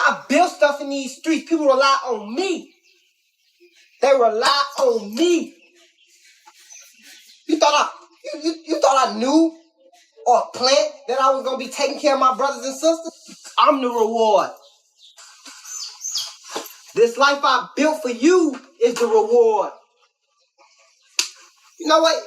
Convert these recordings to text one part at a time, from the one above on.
I built stuff in these streets. People rely on me. They rely on me. You thought I knew or planned that I was gonna be taking care of my brothers and sisters? I'm the reward. This life I built for you is the reward. You know what?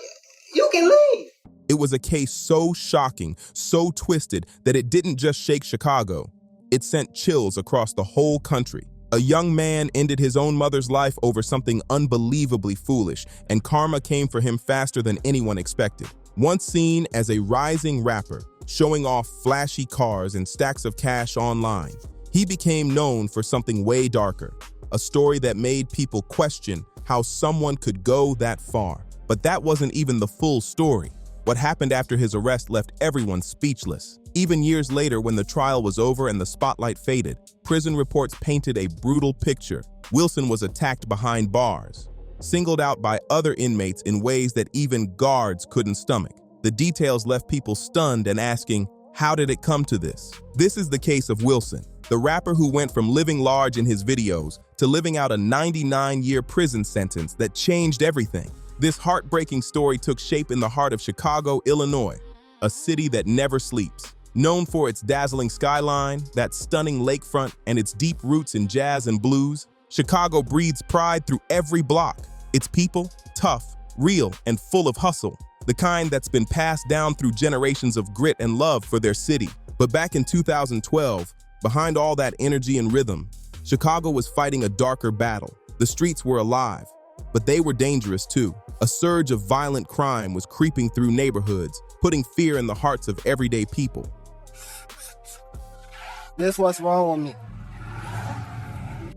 You can leave. It was a case so shocking, so twisted, that it didn't just shake Chicago. It sent chills across the whole country. A young man ended his own mother's life over something unbelievably foolish, and karma came for him faster than anyone expected. Once seen as a rising rapper, showing off flashy cars and stacks of cash online, he became known for something way darker, a story that made people question how someone could go that far. But that wasn't even the full story. What happened after his arrest left everyone speechless. Even years later, when the trial was over and the spotlight faded, prison reports painted a brutal picture. Wilson was attacked behind bars, singled out by other inmates in ways that even guards couldn't stomach. The details left people stunned and asking, how did it come to this? This is the case of Wilson, the rapper who went from living large in his videos to living out a 99-year prison sentence that changed everything. This heartbreaking story took shape in the heart of Chicago, Illinois, a city that never sleeps. Known for its dazzling skyline, that stunning lakefront, and its deep roots in jazz and blues, Chicago breathes pride through every block. Its people, tough, real, and full of hustle, the kind that's been passed down through generations of grit and love for their city. But back in 2012, behind all that energy and rhythm, Chicago was fighting a darker battle. The streets were alive, but they were dangerous too. A surge of violent crime was creeping through neighborhoods, putting fear in the hearts of everyday people. This what's wrong with me.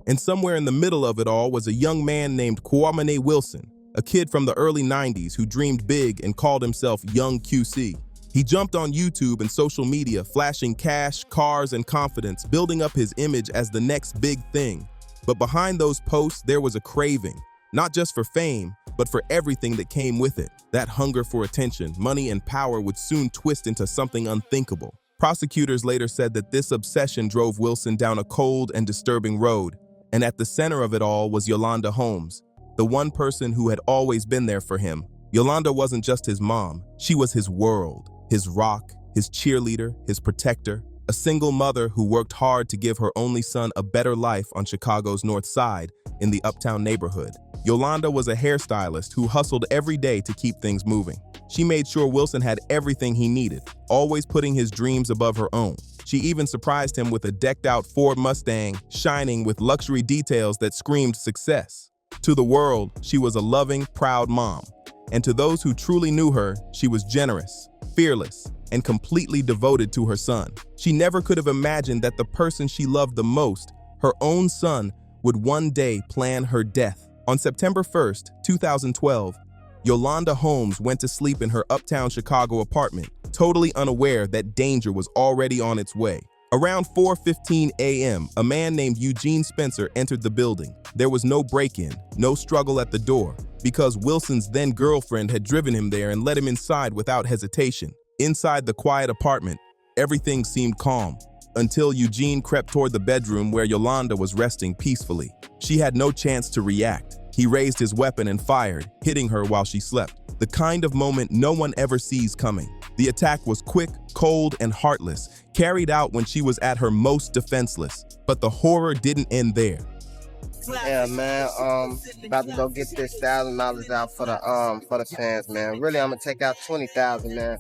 And somewhere in the middle of it all was a young man named Qawmane Wilson, a kid from the early 90s who dreamed big and called himself Young QC. He jumped on YouTube and social media, flashing cash, cars, and confidence, building up his image as the next big thing. But behind those posts, there was a craving, not just for fame, but for everything that came with it. That hunger for attention, money, and power would soon twist into something unthinkable. Prosecutors later said that this obsession drove Wilson down a cold and disturbing road, and at the center of it all was Yolanda Holmes, the one person who had always been there for him. Yolanda wasn't just his mom, she was his world, his rock, his cheerleader, his protector, a single mother who worked hard to give her only son a better life on Chicago's North Side in the uptown neighborhood. Yolanda was a hairstylist who hustled every day to keep things moving. She made sure Wilson had everything he needed, always putting his dreams above her own. She even surprised him with a decked-out Ford Mustang, shining with luxury details that screamed success. To the world, she was a loving, proud mom. And to those who truly knew her, she was generous, fearless, and completely devoted to her son. She never could have imagined that the person she loved the most, her own son, would one day plan her death. On September 1st, 2012, Yolanda Holmes went to sleep in her uptown Chicago apartment, totally unaware that danger was already on its way. Around 4:15 a.m., a man named Eugene Spencer entered the building. There was no break-in, no struggle at the door, because Wilson's then-girlfriend had driven him there and let him inside without hesitation. Inside the quiet apartment, everything seemed calm, until Eugene crept toward the bedroom where Yolanda was resting peacefully. She had no chance to react. He raised his weapon and fired, hitting her while she slept. The kind of moment no one ever sees coming. The attack was quick, cold, and heartless, carried out when she was at her most defenseless. But the horror didn't end there. Yeah, man. About to go get this $1,000 out for the fans, man. Really, I'm gonna take out 20,000, man.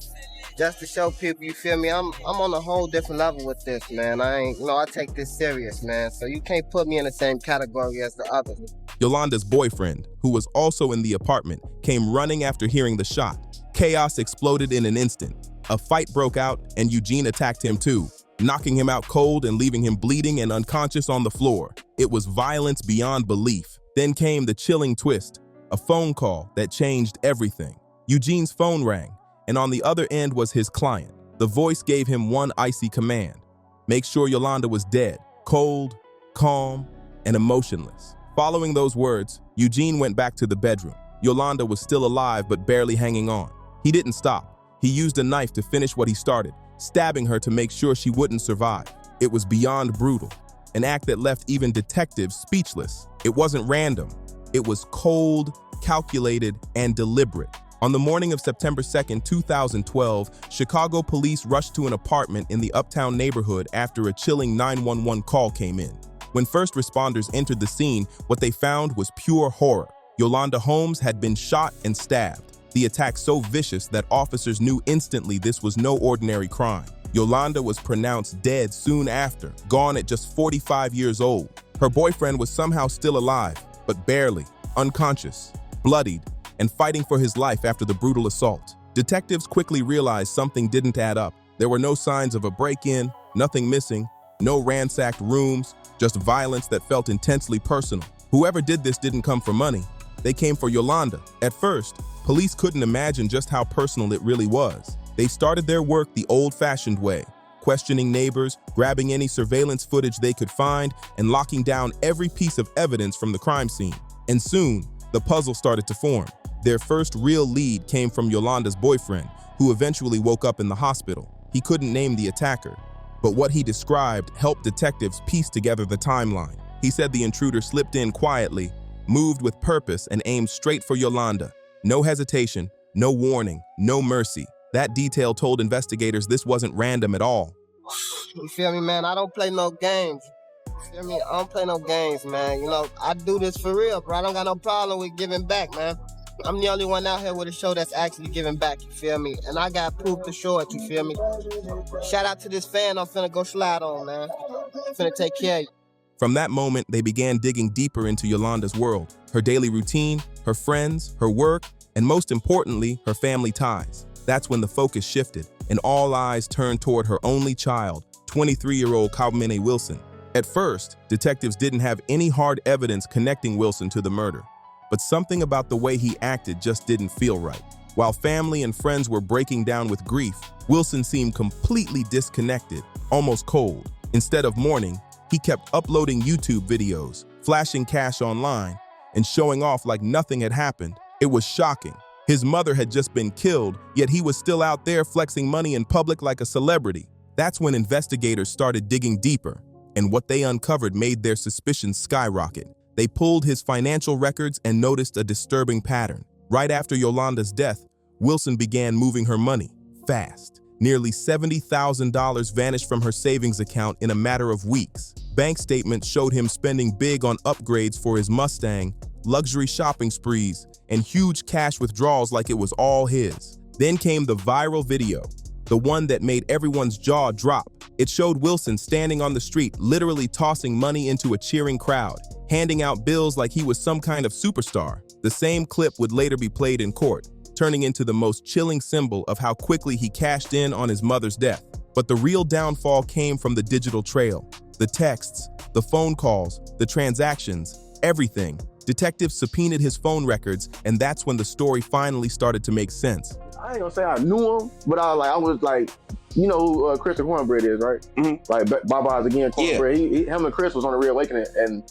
Just to show people, you feel me? I'm on a whole different level with this, man. I take this serious, man. So you can't put me in the same category as the others. Yolanda's boyfriend, who was also in the apartment, came running after hearing the shot. Chaos exploded in an instant. A fight broke out, and Eugene attacked him too, knocking him out cold and leaving him bleeding and unconscious on the floor. It was violence beyond belief. Then came the chilling twist, a phone call that changed everything. Eugene's phone rang, and on the other end was his client. The voice gave him one icy command: make sure Yolanda was dead, cold, calm, and emotionless. Following those words, Eugene went back to the bedroom. Yolanda was still alive but barely hanging on. He didn't stop. He used a knife to finish what he started, stabbing her to make sure she wouldn't survive. It was beyond brutal. an act that left even detectives speechless. It wasn't random. It was cold, calculated, and deliberate. On the morning of September 2nd, 2012, Chicago police rushed to an apartment in the Uptown neighborhood after a chilling 911 call came in. When first responders entered the scene, what they found was pure horror. Yolanda Holmes had been shot and stabbed. The attack so vicious that officers knew instantly this was no ordinary crime. Yolanda was pronounced dead soon after, gone at just 45 years old. Her boyfriend was somehow still alive, but barely, unconscious, bloodied, and fighting for his life after the brutal assault. Detectives quickly realized something didn't add up. There were no signs of a break-in, nothing missing, no ransacked rooms, just violence that felt intensely personal. Whoever did this didn't come for money. They came for Yolanda. At first, police couldn't imagine just how personal it really was. They started their work the old-fashioned way, questioning neighbors, grabbing any surveillance footage they could find, and locking down every piece of evidence from the crime scene. And soon, the puzzle started to form. Their first real lead came from Yolanda's boyfriend, who eventually woke up in the hospital. He couldn't name the attacker, but what he described helped detectives piece together the timeline. He said the intruder slipped in quietly, moved with purpose, and aimed straight for Yolanda. No hesitation, no warning, no mercy. That detail told investigators this wasn't random at all. You feel me, man? I don't play no games. You feel me? I don't play no games, man. You know, I do this for real, bro. I don't got no problem with giving back, man. I'm the only one out here with a show that's actually giving back, you feel me? And I got proof to show it, you feel me? Shout out to this fan I'm finna go slide on, man. I'm finna take care of you. From that moment, they began digging deeper into Yolanda's world, her daily routine, her friends, her work, and most importantly, her family ties. That's when the focus shifted, and all eyes turned toward her only child, 23-year-old Qawmane Wilson. At first, detectives didn't have any hard evidence connecting Wilson to the murder, but something about the way he acted just didn't feel right. While family and friends were breaking down with grief, Wilson seemed completely disconnected, almost cold. Instead of mourning, he kept uploading YouTube videos, flashing cash online, and showing off like nothing had happened. It was shocking. His mother had just been killed, yet he was still out there flexing money in public like a celebrity. That's when investigators started digging deeper, and what they uncovered made their suspicions skyrocket. They pulled his financial records and noticed a disturbing pattern. Right after Yolanda's death, Wilson began moving her money, fast. Nearly $70,000 vanished from her savings account in a matter of weeks. Bank statements showed him spending big on upgrades for his Mustang, luxury shopping sprees, and huge cash withdrawals like it was all his. Then came the viral video, the one that made everyone's jaw drop. It showed Wilson standing on the street, literally tossing money into a cheering crowd, handing out bills like he was some kind of superstar. The same clip would later be played in court, turning into the most chilling symbol of how quickly he cashed in on his mother's death. But the real downfall came from the digital trail. The texts, the phone calls, the transactions, everything. Detectives subpoenaed his phone records, and that's when the story finally started to make sense. I ain't gonna say I knew him, but I was like, you know who Christian Cornbread is, right? Mm-hmm. Like Baba's again, Cornbread. Yeah. Him and Chris was on the Reawakening, and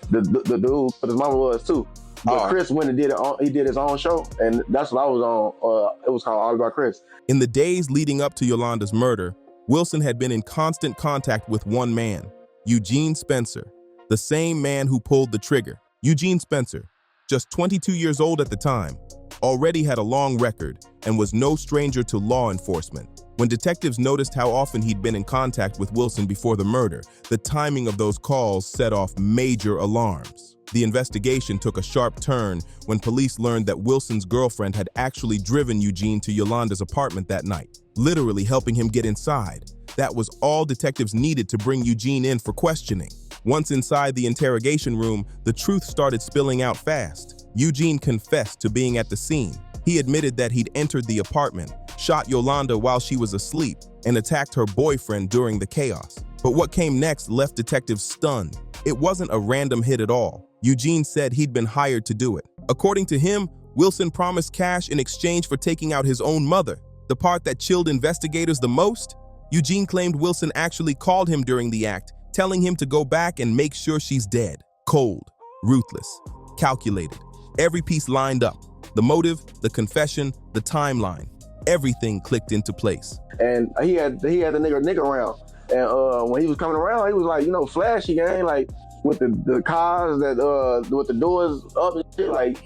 the dude, but his mama was too. But Chris went and he did his own show, and that's what I was on. It was called All About Chris. In the days leading up to Yolanda's murder, Wilson had been in constant contact with one man, Eugene Spencer, the same man who pulled the trigger. Eugene Spencer, just 22 years old at the time, already had a long record and was no stranger to law enforcement. When detectives noticed how often he'd been in contact with Wilson before the murder, the timing of those calls set off major alarms. The investigation took a sharp turn when police learned that Wilson's girlfriend had actually driven Eugene to Yolanda's apartment that night, literally helping him get inside. That was all detectives needed to bring Eugene in for questioning. Once inside the interrogation room, the truth started spilling out fast. Eugene confessed to being at the scene. He admitted that he'd entered the apartment, shot Yolanda while she was asleep, and attacked her boyfriend during the chaos. But what came next left detectives stunned. It wasn't a random hit at all. Eugene said he'd been hired to do it. According to him, Wilson promised cash in exchange for taking out his own mother. The part that chilled investigators the most? Eugene claimed Wilson actually called him during the act, telling him to go back and make sure she's dead. Cold, ruthless, calculated. Every piece lined up. The motive, the confession, the timeline. Everything clicked into place. And he had the nigga around. And when he was coming around, he was like, you know, flashy, gang, like with the cars that with the doors up and shit, like.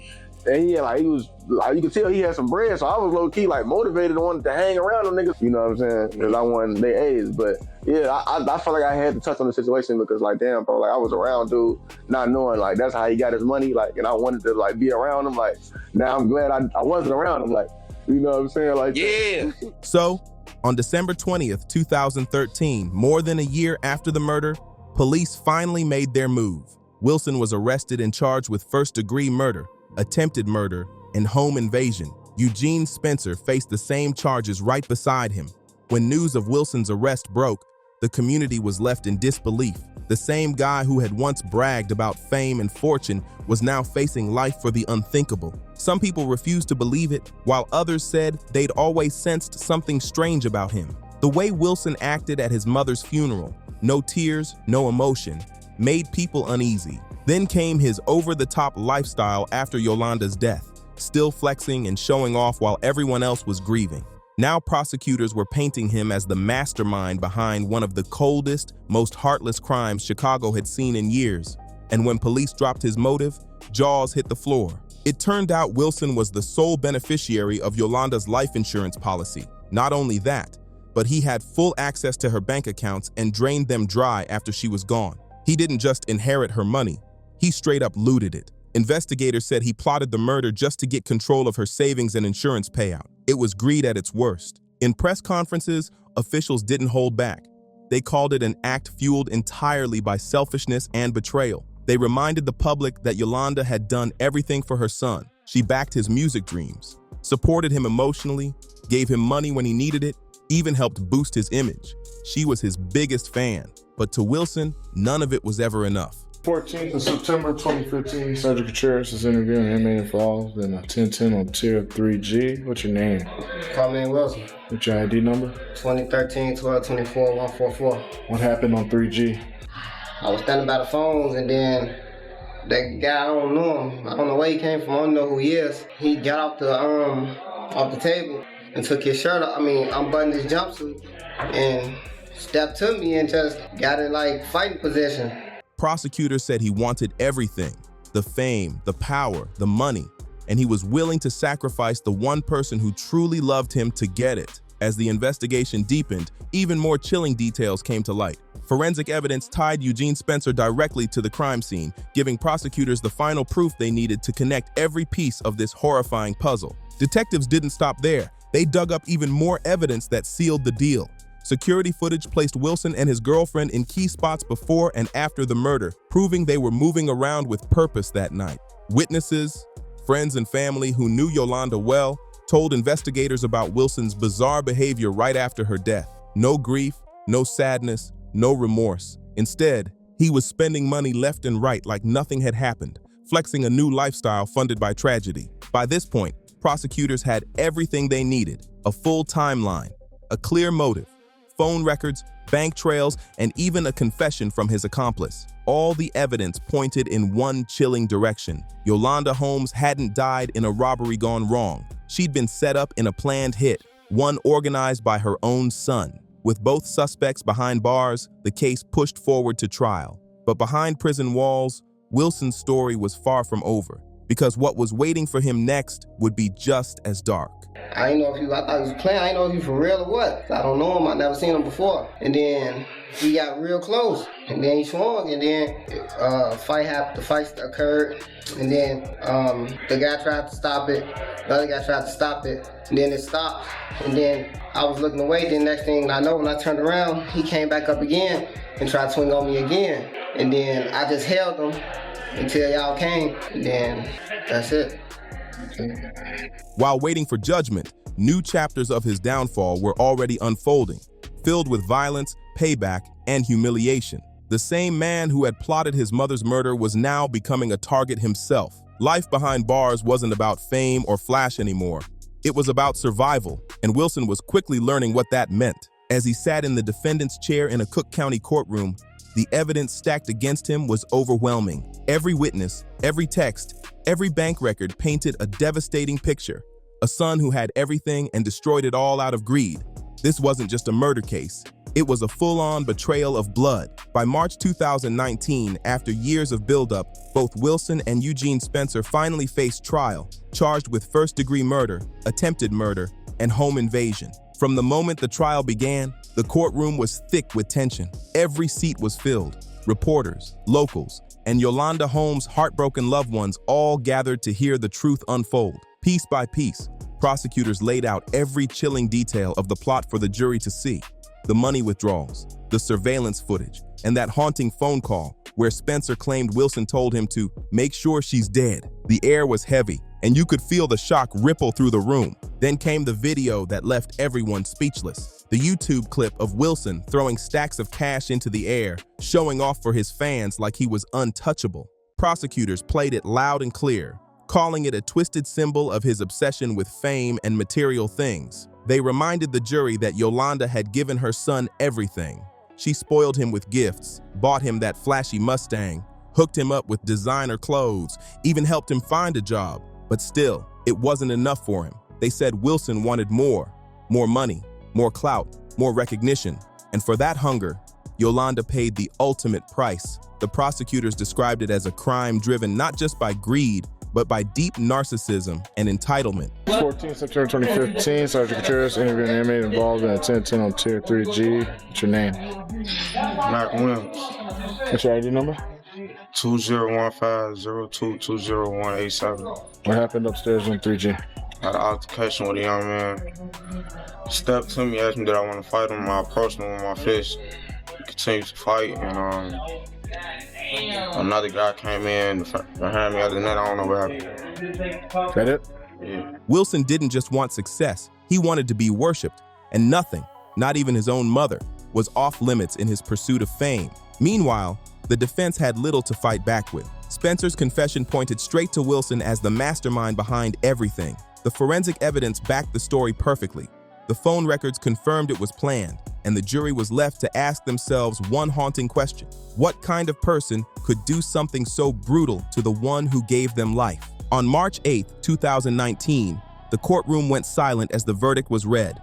And he was like, you could tell he had some bread, so I was low key like motivated and wanted to hang around them niggas. You know what I'm saying? Because I wanted their age. But yeah, I felt like I had to touch on the situation because like, damn, bro, like I was around dude, not knowing like that's how he got his money, like, and I wanted to like be around him. Like now I'm glad I wasn't around him. Like, you know what I'm saying? Like yeah. So on December 20th, 2013, more than a year after the murder, police finally made their move. Wilson was arrested and charged with first-degree murder, attempted murder, and home invasion. Eugene Spencer faced the same charges right beside him. When news of Wilson's arrest broke, the community was left in disbelief. The same guy who had once bragged about fame and fortune was now facing life for the unthinkable. Some people refused to believe it, while others said they'd always sensed something strange about him. The way Wilson acted at his mother's funeral, no tears, no emotion, made people uneasy. Then came his over-the-top lifestyle after Yolanda's death, still flexing and showing off while everyone else was grieving. Now prosecutors were painting him as the mastermind behind one of the coldest, most heartless crimes Chicago had seen in years. And when police dropped his motive, jaws hit the floor. It turned out Wilson was the sole beneficiary of Yolanda's life insurance policy. Not only that, but he had full access to her bank accounts and drained them dry after she was gone. He didn't just inherit her money. He straight up looted it. Investigators said he plotted the murder just to get control of her savings and insurance payout. It was greed at its worst. In press conferences, officials didn't hold back. They called it an act fueled entirely by selfishness and betrayal. They reminded the public that Yolanda had done everything for her son. She backed his music dreams, supported him emotionally, gave him money when he needed it, even helped boost his image. She was his biggest fan. But to Wilson, none of it was ever enough. 14th of September 2015, Sergeant Contreras is interviewing an inmate involved in a 1010 on tier 3G. What's your name? Qawmane Wilson. What's your ID number? 2013 1224 144. What happened on 3G? I was standing by the phones and then that guy, I don't know him. I don't know where he came from. I don't know who he is. He got off the table and took his shirt off. Unbuttoned his jumpsuit and stepped to me and just got in like fighting position. Prosecutors said he wanted everything, the fame, the power, the money, and he was willing to sacrifice the one person who truly loved him to get it. As the investigation deepened, even more chilling details came to light. Forensic evidence tied Eugene Spencer directly to the crime scene, giving prosecutors the final proof they needed to connect every piece of this horrifying puzzle. Detectives didn't stop there. They dug up even more evidence that sealed the deal. Security footage placed Wilson and his girlfriend in key spots before and after the murder, proving they were moving around with purpose that night. Witnesses, friends and family who knew Yolanda well, told investigators about Wilson's bizarre behavior right after her death. No grief, no sadness, no remorse. Instead, he was spending money left and right like nothing had happened, flexing a new lifestyle funded by tragedy. By this point, prosecutors had everything they needed: a full timeline, a clear motive, phone records, bank trails, and even a confession from his accomplice. All the evidence pointed in one chilling direction. Yolanda Holmes hadn't died in a robbery gone wrong. She'd been set up in a planned hit, one organized by her own son. With both suspects behind bars, the case pushed forward to trial. But behind prison walls, Wilson's story was far from over, because what was waiting for him next would be just as dark. I didn't know if I thought he was playing. I didn't know if he was for real or what. I don't know him. I never seen him before. And then he got real close. And then he swung. And then the fight occurred. And then the guy tried to stop it. The other guy tried to stop it. And then it stopped. And then I was looking away. Then next thing I know, when I turned around, he came back up again and tried to swing on me again. And then I just held him until y'all came. And then that's it. While waiting for judgment, new chapters of his downfall were already unfolding, filled with violence, payback, and humiliation. The same man who had plotted his mother's murder was now becoming a target himself. Life behind bars wasn't about fame or flash anymore. It was about survival, and Wilson was quickly learning what that meant. As he sat in the defendant's chair in a Cook County courtroom, the evidence stacked against him was overwhelming. Every witness, every text, every bank record painted a devastating picture. A son who had everything and destroyed it all out of greed. This wasn't just a murder case. It was a full-on betrayal of blood. By March 2019, after years of buildup, both Wilson and Eugene Spencer finally faced trial, charged with first-degree murder, attempted murder, and home invasion. From the moment the trial began, the courtroom was thick with tension. Every seat was filled. Reporters, locals, and Yolanda Holmes' heartbroken loved ones all gathered to hear the truth unfold. Piece by piece, prosecutors laid out every chilling detail of the plot for the jury to see. The money withdrawals, the surveillance footage, and that haunting phone call where Spencer claimed Wilson told him to make sure she's dead. The air was heavy, and you could feel the shock ripple through the room. Then came the video that left everyone speechless. The YouTube clip of Wilson throwing stacks of cash into the air, showing off for his fans like he was untouchable. Prosecutors played it loud and clear, calling it a twisted symbol of his obsession with fame and material things. They reminded the jury that Yolanda had given her son everything. She spoiled him with gifts, bought him that flashy Mustang, hooked him up with designer clothes, even helped him find a job. But still, it wasn't enough for him. They said Wilson wanted more money, more clout, more recognition. And for that hunger, Yolanda paid the ultimate price. The prosecutors described it as a crime driven not just by greed, but by deep narcissism and entitlement. 14 September 2015, Sergeant Coutures interviewing an inmate involved in a 10-10 on Tier 3G. What's your name? Malcolm Williams. What's your ID number? 2015-02-20187. What happened upstairs on 3G? Had an altercation with a young man. Stepped to me, asked me did I want to fight him. I approached him with my fist. We continued to fight, and another guy came in behind me. Other than that, I don't know what happened. Is that it? Yeah. Wilson didn't just want success, he wanted to be worshipped, and nothing, not even his own mother, was off limits in his pursuit of fame. Meanwhile, the defense had little to fight back with. Spencer's confession pointed straight to Wilson as the mastermind behind everything. The forensic evidence backed the story perfectly. The phone records confirmed it was planned, and the jury was left to ask themselves one haunting question. What kind of person could do something so brutal to the one who gave them life? On March 8, 2019, the courtroom went silent as the verdict was read.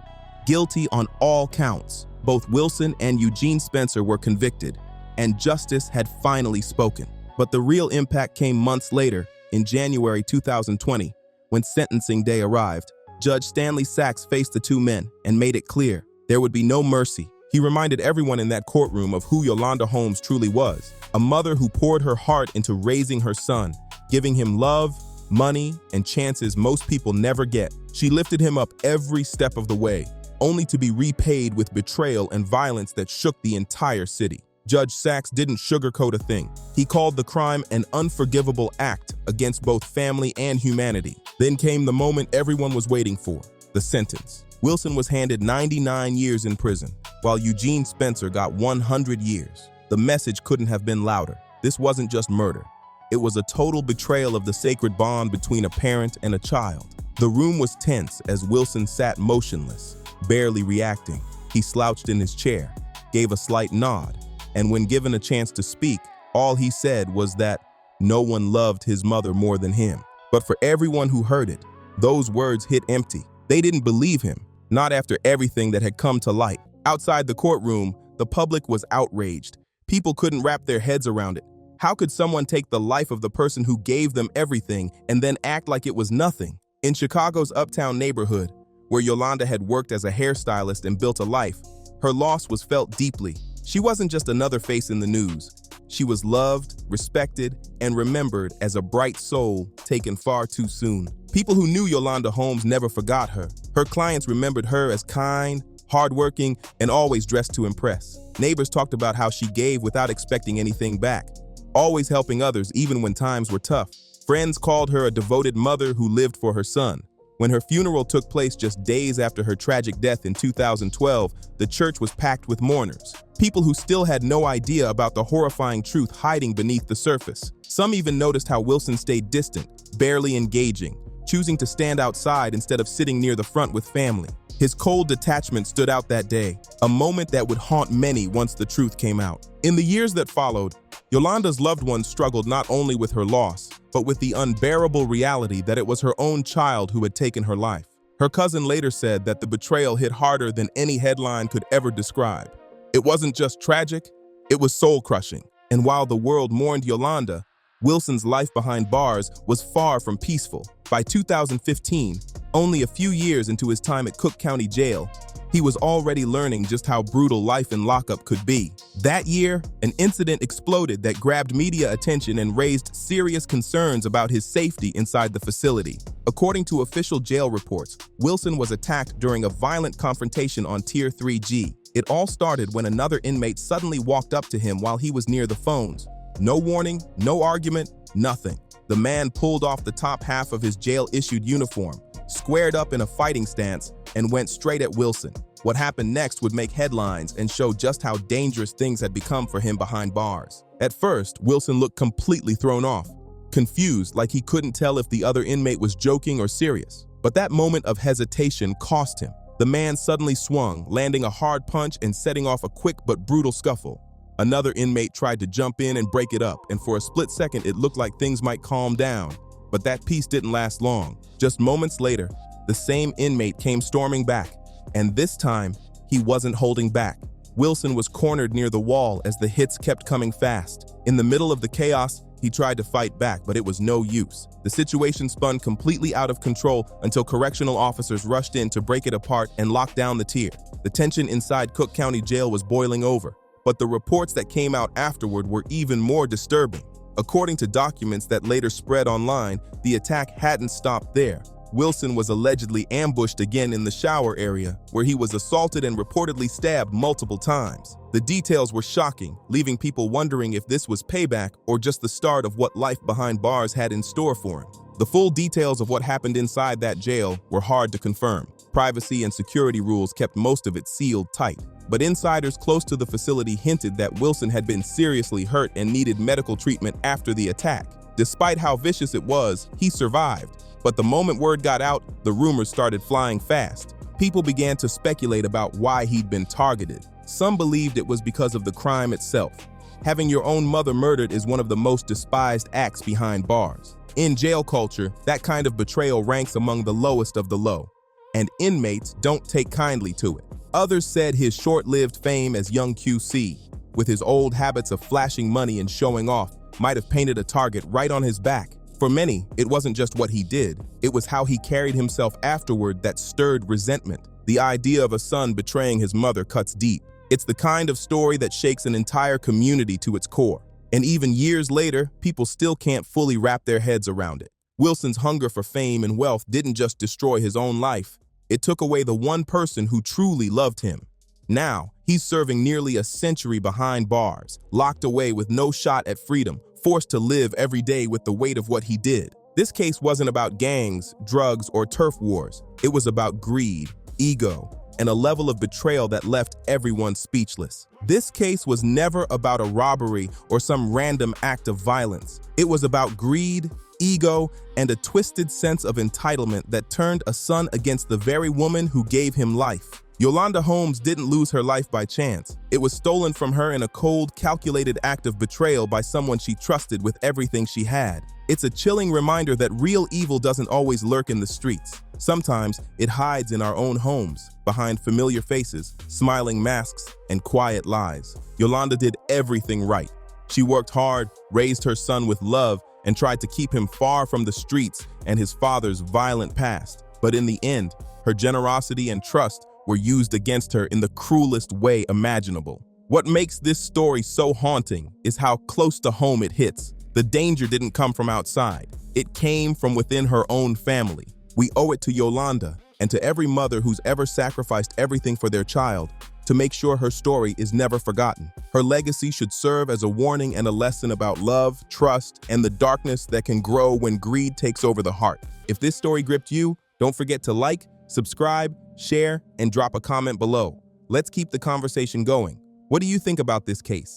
Guilty on all counts. Both Wilson and Eugene Spencer were convicted, and justice had finally spoken. But the real impact came months later, in January 2020, when sentencing day arrived. Judge Stanley Sachs faced the two men and made it clear there would be no mercy. He reminded everyone in that courtroom of who Yolanda Holmes truly was, a mother who poured her heart into raising her son, giving him love, money, and chances most people never get. She lifted him up every step of the way, only to be repaid with betrayal and violence that shook the entire city. Judge Sachs didn't sugarcoat a thing. He called the crime an unforgivable act against both family and humanity. Then came the moment everyone was waiting for, the sentence. Wilson was handed 99 years in prison, while Eugene Spencer got 100 years. The message couldn't have been louder. This wasn't just murder. It was a total betrayal of the sacred bond between a parent and a child. The room was tense as Wilson sat motionless, barely reacting. He slouched in his chair, gave a slight nod, and when given a chance to speak, all he said was that no one loved his mother more than him. But for everyone who heard it, those words hit empty. They didn't believe him, not after everything that had come to light. Outside the courtroom, the public was outraged. People couldn't wrap their heads around it. How could someone take the life of the person who gave them everything and then act like it was nothing? In Chicago's uptown neighborhood, where Yolanda had worked as a hairstylist and built a life, her loss was felt deeply. She wasn't just another face in the news. She was loved, respected, and remembered as a bright soul taken far too soon. People who knew Yolanda Holmes never forgot her. Her clients remembered her as kind, hardworking, and always dressed to impress. Neighbors talked about how she gave without expecting anything back, always helping others even when times were tough. Friends called her a devoted mother who lived for her son. When her funeral took place just days after her tragic death in 2012, the church was packed with mourners, people who still had no idea about the horrifying truth hiding beneath the surface. Some even noticed how Wilson stayed distant, barely engaging, choosing to stand outside instead of sitting near the front with family. His cold detachment stood out that day, a moment that would haunt many once the truth came out. In the years that followed, Yolanda's loved ones struggled not only with her loss, but with the unbearable reality that it was her own child who had taken her life. Her cousin later said that the betrayal hit harder than any headline could ever describe. It wasn't just tragic, it was soul-crushing. And while the world mourned Yolanda, Wilson's life behind bars was far from peaceful. By 2015, only a few years into his time at Cook County Jail, he was already learning just how brutal life in lockup could be. That year, an incident exploded that grabbed media attention and raised serious concerns about his safety inside the facility. According to official jail reports, Wilson was attacked during a violent confrontation on Tier 3G. It all started when another inmate suddenly walked up to him while he was near the phones. No warning, no argument, nothing. The man pulled off the top half of his jail-issued uniform, squared up in a fighting stance, and went straight at Wilson. What happened next would make headlines and show just how dangerous things had become for him behind bars. At first, Wilson looked completely thrown off, confused, like he couldn't tell if the other inmate was joking or serious. But that moment of hesitation cost him. The man suddenly swung, landing a hard punch and setting off a quick but brutal scuffle. Another inmate tried to jump in and break it up, and for a split second it looked like things might calm down. But that peace didn't last long. Just moments later, the same inmate came storming back, and this time, he wasn't holding back. Wilson was cornered near the wall as the hits kept coming fast. In the middle of the chaos, he tried to fight back, but it was no use. The situation spun completely out of control until correctional officers rushed in to break it apart and lock down the tier. The tension inside Cook County Jail was boiling over, but the reports that came out afterward were even more disturbing. According to documents that later spread online, the attack hadn't stopped there. Wilson was allegedly ambushed again in the shower area, where he was assaulted and reportedly stabbed multiple times. The details were shocking, leaving people wondering if this was payback or just the start of what life behind bars had in store for him. The full details of what happened inside that jail were hard to confirm. Privacy and security rules kept most of it sealed tight. But insiders close to the facility hinted that Wilson had been seriously hurt and needed medical treatment after the attack. Despite how vicious it was, he survived. But the moment word got out, the rumors started flying fast. People began to speculate about why he'd been targeted. Some believed it was because of the crime itself. Having your own mother murdered is one of the most despised acts behind bars. In jail culture, that kind of betrayal ranks among the lowest of the low, and inmates don't take kindly to it. Others said his short-lived fame as young QC, with his old habits of flashing money and showing off, might have painted a target right on his back. For many, it wasn't just what he did, it was how he carried himself afterward that stirred resentment. The idea of a son betraying his mother cuts deep. It's the kind of story that shakes an entire community to its core. And even years later, people still can't fully wrap their heads around it. Wilson's hunger for fame and wealth didn't just destroy his own life, it took away the one person who truly loved him. Now, he's serving nearly a century behind bars, locked away with no shot at freedom, forced to live every day with the weight of what he did. This case wasn't about gangs, drugs, or turf wars. It was about greed, ego, and a level of betrayal that left everyone speechless. This case was never about a robbery or some random act of violence. It was about greed, ego, and a twisted sense of entitlement that turned a son against the very woman who gave him life. Yolanda Holmes didn't lose her life by chance. It was stolen from her in a cold, calculated act of betrayal by someone she trusted with everything she had. It's a chilling reminder that real evil doesn't always lurk in the streets. Sometimes it hides in our own homes, behind familiar faces, smiling masks, and quiet lies. Yolanda did everything right. She worked hard, raised her son with love, and tried to keep him far from the streets and his father's violent past. But in the end, her generosity and trust were used against her in the cruelest way imaginable. What makes this story so haunting is how close to home it hits. The danger didn't come from outside. It came from within her own family. We owe it to Yolanda and to every mother who's ever sacrificed everything for their child to make sure her story is never forgotten. Her legacy should serve as a warning and a lesson about love, trust, and the darkness that can grow when greed takes over the heart. If this story gripped you, don't forget to like, subscribe, share, and drop a comment below. Let's keep the conversation going. What do you think about this case?